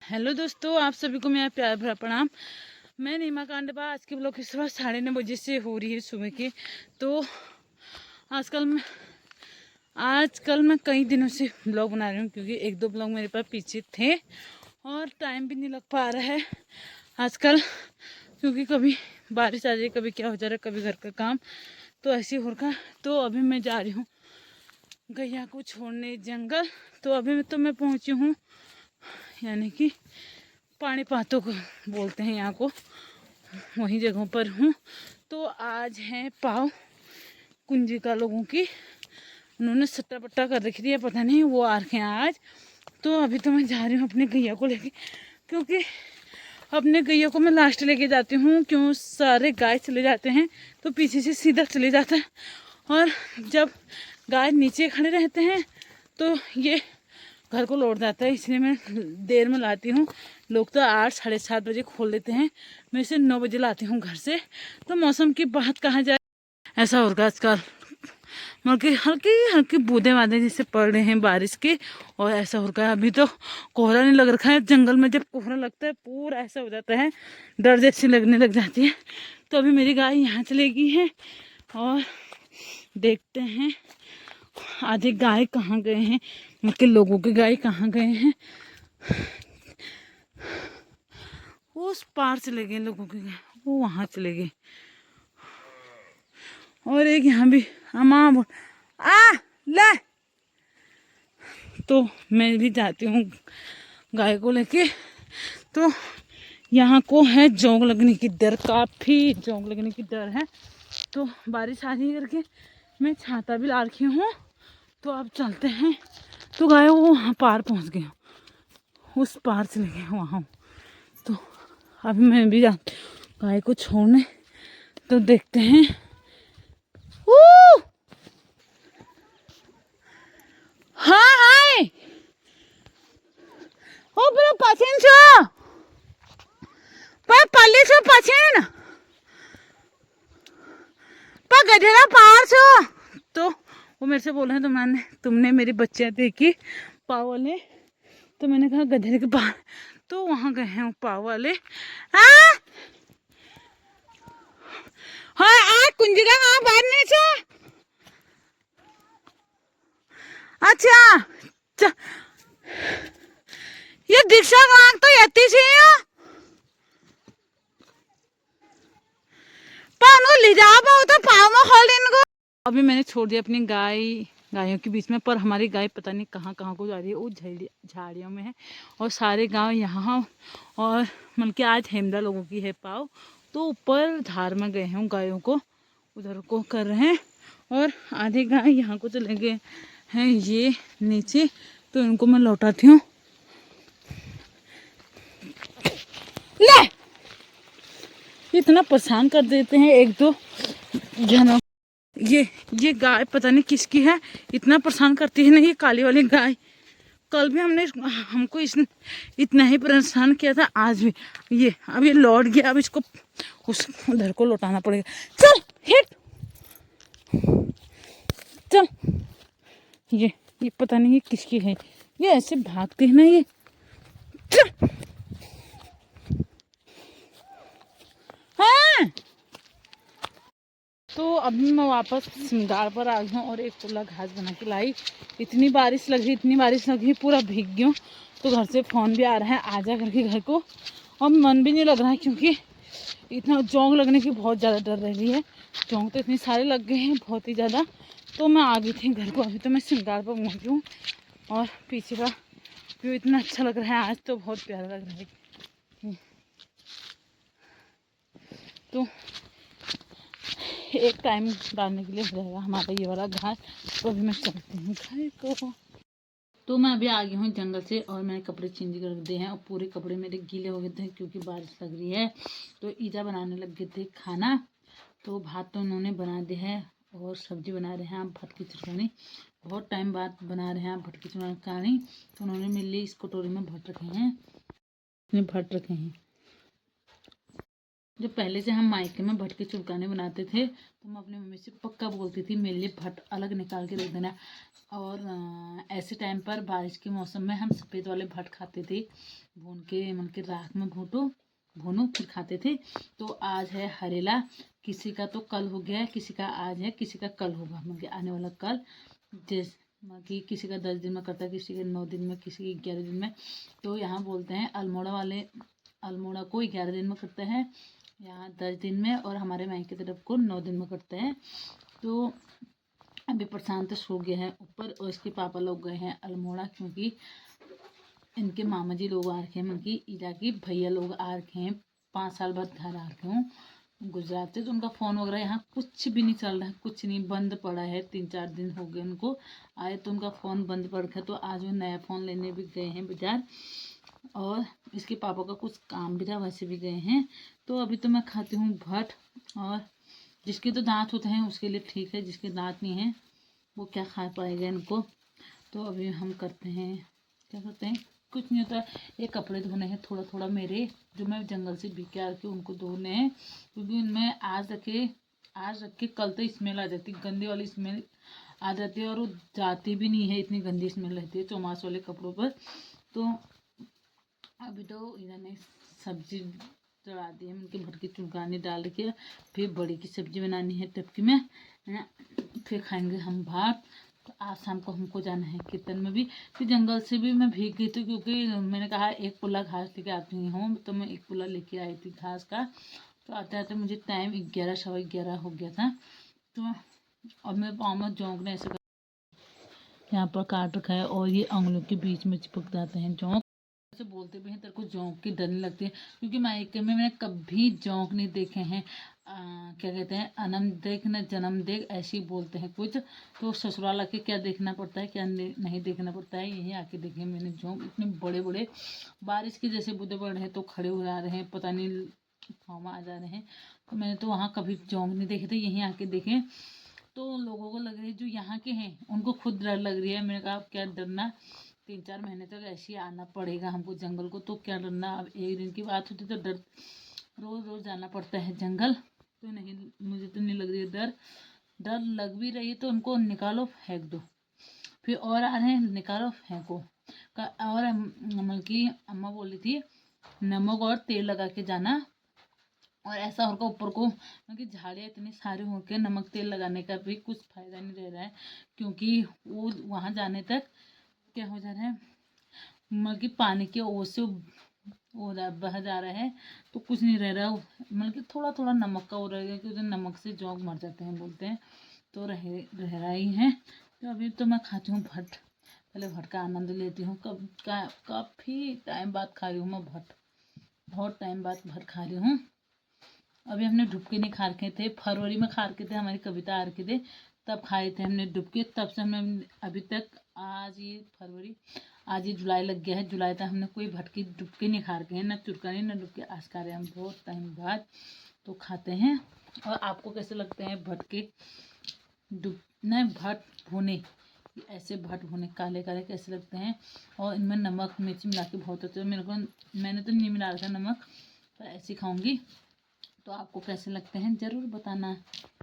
Hello दोस्तों, आप सभी को मेरा प्यार भरा प्रणाम। मैं नीमा कांडबा। आज के ब्लॉग की सुबह 9:30 से हो रही है सुबह की। तो आजकल मैं कई दिनों से ब्लॉग बना रही हूँ क्योंकि एक दो ब्लॉग मेरे पास पीछे थे और टाइम भी नहीं लग पा रहा है आजकल, क्योंकि कभी बारिश आ जाए, कभी क्या हो जा रहा है, कभी घर का काम, तो ऐसे हो रखा। तो अभी मैं जा रही हूँ गैया को छोड़ने जंगल। तो अभी तो मैं पहुँची हूँ, यानी कि पानी पातों को बोलते हैं यहाँ को, वही जगहों पर हूँ। तो आज है पाव कुंजिका लोगों की, उन्होंने सट्टा पट्टा कर रखी थी, पता नहीं वो आ रखे हैं आज। तो अभी तो मैं जा रही हूँ अपने गैया को लेके, क्योंकि अपने गैया को मैं लास्ट लेके जाती हूँ। क्यों, सारे गाय चले जाते हैं तो पीछे से सीधा चले जाता है, और जब गाय नीचे खड़े रहते हैं तो ये घर को लौट जाता है, इसलिए मैं देर में लाती हूँ। लोग तो 8 साढ़े 7 बजे खोल लेते हैं, मैं इसे 9 बजे लाती हूँ घर से। तो मौसम की बात कहा जाए, ऐसा होगा आजकल, मतलब कि हल्की हल्की बूंदे बांदे जैसे पड़ रहे हैं बारिश के, और ऐसा हो रहा है। अभी तो कोहरा नहीं लग रखा है, जंगल में जब कोहरा लगता है पूरा ऐसा हो जाता है, डर जैसी लगने लग जाती है। तो अभी मेरी गाय यहाँ चलेगी है और देखते हैं आधे गाय कहाँ गए हैं, उनके लोगों के गाय कहाँ गए हैं। उस पार चले गए लोगों के गाय, वो वहाँ चले गए। और एक यहाँ भी अम्मा बोल आ ले। तो मैं भी जाती हूँ गाय को लेके। तो यहाँ को है जोंक लगने की डर, काफ़ी जोंक लगने की डर है। तो बारिश आ रही करके मैं छाता भी ला रखी हूँ। तो अब चलते हैं। तो गाय वो वहाँ पार पहुँच गए, उस पार चले गए वहाँ। तो अभी मैं भी जाती हूँ गाय को छोड़ने। तो देखते हैं। हाँ हाय ओ बरो पछिन छो पर पल्ली छो पछिन पर गधेरा पार छो। तो वो मेरे से बोल रहे हैं तुमने मेरी बच्चियाँ देखी पाव वाले। तो मैंने कहा गधेरे के पार। तो वहाँ गए हैं पाव वाले। हाँ हाँ कुंजिका वहाँ बाहर नहीं छो। अच्छा ये दीक्षा वांग तो यती सी पानो ले जा पाओ तो पाव में खोल इनको। अभी मैंने छोड़ दिया अपनी गायों के बीच में, पर हमारी गाय पता नहीं कहाँ कहाँ को जा रही है, वो झाड़ियों में है। और सारे गांव यहाँ, और मतलब कि आज हेमदा लोगों की है पाव, तो ऊपर धार में गए हैं गायों को उधर को कर रहे हैं, और आधे गाय यहाँ को चले गए हैं ये नीचे। तो इनको मैं लौटाती हूँ। ले इतना परेशान कर देते हैं एक दो जनों। ये गाय पता नहीं किसकी है, इतना परेशान करती है ना ये काली वाली गाय। कल भी हमको इतना ही परेशान किया था, आज भी। ये अब ये लौट गया, अब इसको उस उधर को लौटाना पड़ेगा। चल हिट चल। ये पता नहीं ये किसकी है, ये ऐसे भागते हैं ना ये। चल हाँ। तो अभी मैं वापस सिंगार पर आ गई हूँ और एक पुल्ला घास बना के लाई। इतनी बारिश लगी पूरा भीग गई हूँ। तो घर से फ़ोन भी आ रहा है आजा करके घर को, और मन भी नहीं लग रहा है क्योंकि इतना जोंक लगने की बहुत ज़्यादा डर रही है। जोंक तो इतने सारे लग गए हैं, बहुत ही ज़्यादा। तो मैं आ गई थी घर को। अभी तो मैं सिंगार पर पहुँची हूँ और पीछे का व्यू इतना अच्छा लग रहा है, आज तो बहुत प्यारा लग रहा है। तो एक टाइम डालने के लिए रहेगा हमारा ये वाला घास। तो अभी मैं चलती हूँ घर को। तो मैं अभी आ गई हूँ जंगल से, और मैंने कपड़े चेंज कर दिए हैं, और पूरे कपड़े मेरे गीले हो गए थे क्योंकि बारिश लग रही है। तो ईजा बनाने लग गए थे खाना। तो भात तो उन्होंने बना दिया है और सब्जी बना रहे हैं आप भटकी चुरकानी। बहुत टाइम बाद बना रहे हैं आप भटकी चुरकानी। तो उन्होंने मेरे लिए इस कटोरी में भट रखे हैं। जब पहले से हम मायके में भट के चुलकाने बनाते थे तो मैं अपनी मम्मी से पक्का बोलती थी मेरे लिए भट अलग निकाल के रख देना। और ऐसे टाइम पर बारिश के मौसम में हम सफ़ेद वाले भट खाते थे, भून के मन के राख में भूनो फिर खाते थे। तो आज है हरेला, किसी का तो कल हो गया है, किसी का आज है, किसी का कल होगा, मतलब आने वाला कल। जैसे कि किसी का 10 दिन में करता है, किसी के 9 दिन में, किसी के 11 दिन में। तो यहाँ बोलते हैं अल्मोड़ा को 11 दिन में करते हैं, यहाँ 10 दिन में, और हमारे मायके की तरफ को 9 दिन में करते हैं। तो अभी प्रशांत सो गया है ऊपर और इसके पापा लोग गए हैं अल्मोड़ा, क्योंकि इनके मामा जी लोग आ रखे हैं, उनकी ईजा की भैया लोग आ रखे हैं, 5 साल बाद घर आ रखे हूँ गुजरात से। तो उनका फ़ोन वगैरह यहाँ कुछ भी नहीं चल रहा है, कुछ नहीं, बंद पड़ा है। 3-4 दिन हो गए उनको आए तो उनका फ़ोन बंद पड़ गया। तो आज वो नया फ़ोन लेने भी गए हैं बाजार, और इसके पापा का कुछ काम भी था, वैसे भी गए हैं। तो अभी तो मैं खाती हूँ भट, और जिसके तो दांत होते हैं उसके लिए ठीक है, जिसके दांत नहीं हैं वो क्या खा पाएगा इनको। तो अभी हम करते हैं, क्या करते हैं, कुछ नहीं होता। ये कपड़े धोने हैं थोड़ा थोड़ा मेरे, जो मैं जंगल से बीक के आ के उनको धोने हैं, क्योंकि उनमें आज रख के कल तो स्मेल आ जाती, गंदी वाली स्मेल आ जाती है, और वो जाती भी नहीं है, इतनी गंदी स्मेल रहती है चौमास वाले कपड़ों पर। तो अभी तो इन्होंने सब्जी चढ़ा दी है, उनके भटकी चुलकानी डाल के, फिर बड़ी की सब्जी बनानी है टपकी में, फिर खाएंगे हम भात। तो आज शाम को हमको जाना है कीर्तन में भी। फिर जंगल से भी मैं भीग गई थी, क्योंकि मैंने कहा एक पुल्ला घास लेके आती हूँ, तो मैं एक पुल्ला लेके आई थी घास का। तो आते आते मुझे टाइम 11 सवा 11 हो गया था। तो अब मेरे पाँव में जोंक ने ऐसे यहाँ पर काट रखा है, और ये अंगुलों के बीच में चिपक जाते हैं जोंक। से बोलते भी हैं तेरे को जोंक की डर नहीं लगती है, क्योंकि मायके में मैंने कभी जोंक नहीं देखे हैं। क्या कहते हैं, अनम देख न जन्म देख, ऐसे ही बोलते हैं कुछ। तो ससुराल आके क्या देखना पड़ता है, क्या नहीं देखना पड़ता है, यहीं आके देखे मैंने जोंक, इतने बड़े बड़े, बारिश के जैसे बुदे पड़ रहे हैं तो खड़े हो जा रहे हैं, पता नहीं फार्मा आ जा रहे हैं। तो मैंने तो वहाँ कभी जोंक नहीं देखे थे, यहीं आके देखे। तो लोगों को लग रही है जो यहाँ के हैं उनको खुद डर लग रही है। मैंने कहा क्या डरना, 3-4 महीने तक ऐसे ही आना पड़ेगा हमको जंगल को, तो क्या डरना। अब एक दिन की बात होती तो डर, रोज़ रोज़ जाना पड़ता है जंगल, तो नहीं, मुझे तो नहीं लग रही है डर। डर लग भी रही है तो उनको निकालो फेंक दो, फिर और आ रहे हैं निकालो फेंको और मतलब कि अम्मा बोली थी नमक और तेल लगा के जाना, और ऐसा होगा ऊपर को, क्योंकि झाड़ियाँ इतनी सारी होकर नमक तेल लगाने का भी कुछ फ़ायदा नहीं रह रहा है, क्योंकि वो वहाँ जाने तक क्या हो जा रहा है, मतलब कि पानी के ओस से बह जा रहा है, तो कुछ नहीं रह रहा, मतलब कि थोड़ा थोड़ा नमक का हो रहा है, क्योंकि नमक से जोंक मर जाते हैं बोलते हैं। तो रह रहा ही है। तो अभी तो मैं खाती हूँ भट, पहले भट का आनंद लेती हूँ। काफ़ी टाइम बाद खा रही हूँ मैं भट, बहुत टाइम बाद भट खा रही हूँ। अभी हमने डुबके नहीं खा रखे थे, फरवरी में खा रखे थे, हमारी कविता आ रखे थे तब खाए थे हमने डुबके, तब से हमने अभी तक, आज ये जुलाई लग गया है, जुलाई तक हमने कोई भटकी डुबके नहीं खा रखे हैं, ना चुरकानी ना डुबके, आज खा रहे हैं हम बहुत टाइम बाद, तो खाते हैं। और आपको कैसे लगते हैं भटके डुब न भट भुने, ऐसे भट भुने काले काले कैसे लगते हैं, और इनमें नमक मिर्च मिला के बहुत होते हैं। मैंने तो नहीं मिला रखा नमक, पर ऐसे खाऊंगी। तो आपको कैसे लगते हैं ज़रूर बताना।